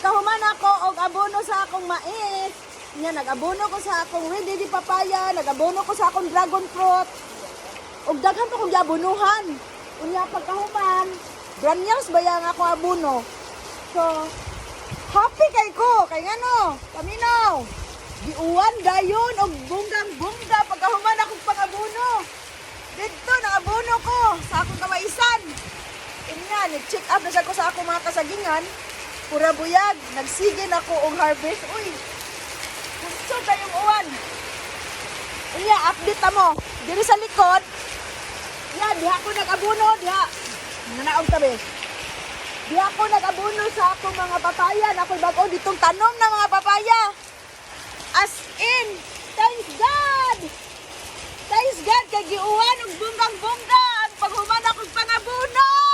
pagkahuman ako og abono sa akong mais, nya nag-abono ko sa akong ready di papaya, nag-abono ko sa akong dragon fruit. Og daghan pa kong giabonuhan. Unya pagkahuman, branyas ba yang ako abono. So, happy kay ko, kay ngano, paminaw. Giuwan dayon og bunggang-bungga pagkahuman akong pangabono. Dito naabono ko sa akong kamaisan. Inya, nag-check up na ko sa akong mga kasagingan. Pura buyag, nagsigin ako og harvest. Uy, gusto tayong uwan. Inya, update na mo. Diri sa likod, yan, diha ko nag-abuno, diha. Nanaog tabi. Diha ko nag-abuno sa akong mga papaya. Na ako'y bago ditong tanom ng mga papaya. As in, thanks God! Thanks God, kay giuwan og bunggang-bungga. Ang paghuman akong pangabuno!